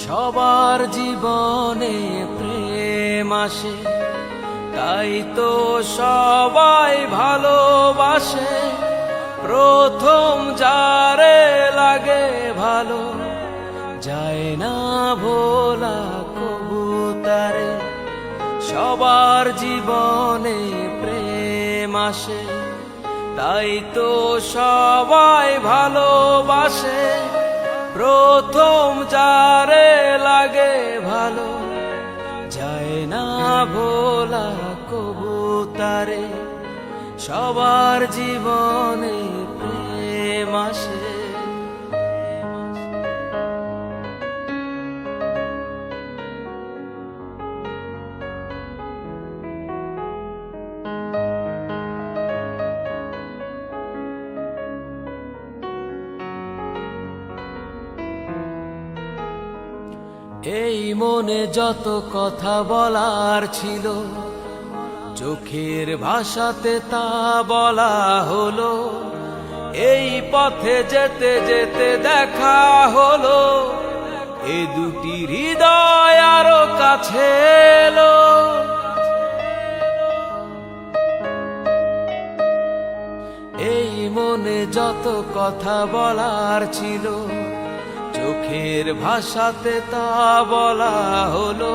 সবার জীবনে প্রেম আসে, তাই তো সবাই ভালোবাসে। প্রথম যারে লাগে ভালো, যায় না ভোলা কবু তারে। সবার জীবনে প্রেম আসে, তাই তো সবাই ভালোবাসে। প্রথম যারে লাগে ভালো, যায় না ভোলা কবু তারে। সবার জীবনে প্রেম আসে। এই মনে যত কথা বলার ছিল, চোখের ভাষাতে তা বলা হলো। এই পথে যেতে যেতে দেখা হলো, এ দুটি হৃদয় আরো কাছে এলো। এই মনে যত কথা বলার ছিল, চোখের ভাষাতে তা বলা হলো।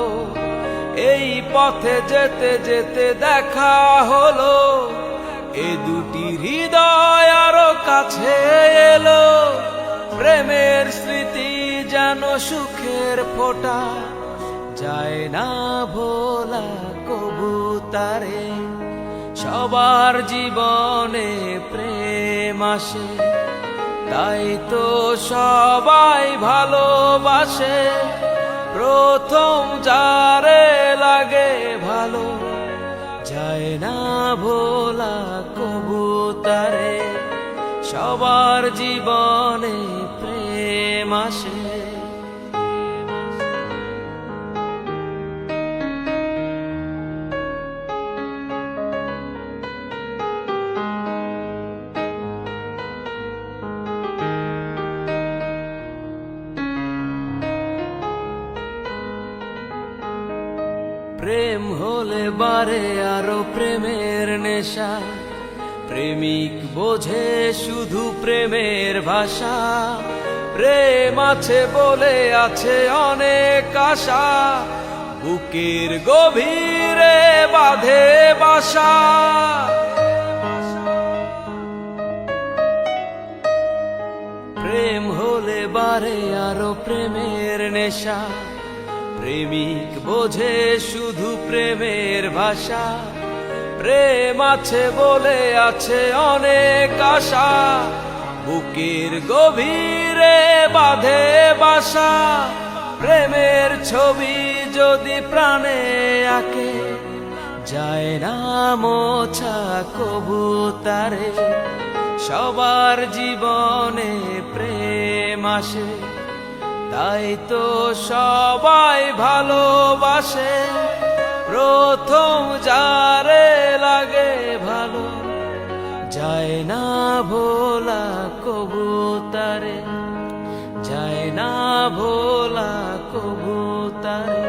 এই পথে যেতে যেতে দেখা হলো, এ দুটি হৃদয় আরো কাছে এলো। প্রেমের স্মৃতি যেন সুখের ফোঁটা, যায় না ভোলা কবু তারে। সবার জীবনে প্রেম আসে, তাই তো সবাই ভালোবাসে। প্রথম যারে লাগে ভালো, যায় না ভোলা কবু তারে। সবার জীবনে প্রেম আসে। প্রেম হলে বারে আরো প্রেমের নেশা, প্রেমিক বোঝে শুধু প্রেমের ভাষা। প্রেম আছে বলে আছে অনেক আশা, বুকের গভীরে বাঁধে বাসা। প্রেম হলে বারে আরো প্রেমের নেশা, প্রেমিক বোঝে শুধু প্রেমের ভাষা। প্রেম আছে বলে আছে অনেক আশা, বুকের গভীরে বাঁধে বাসা। প্রেমের ছবি যদি প্রাণে আঁকে, যায় না মোছা কবু তারে। সবার জীবনে প্রেম আসে, তাই তো সবাই ভালোবাসে। প্রথম যারে লাগে ভালো, যায় না ভোলা কবু তারে। যায় না ভোলা কবু তারে।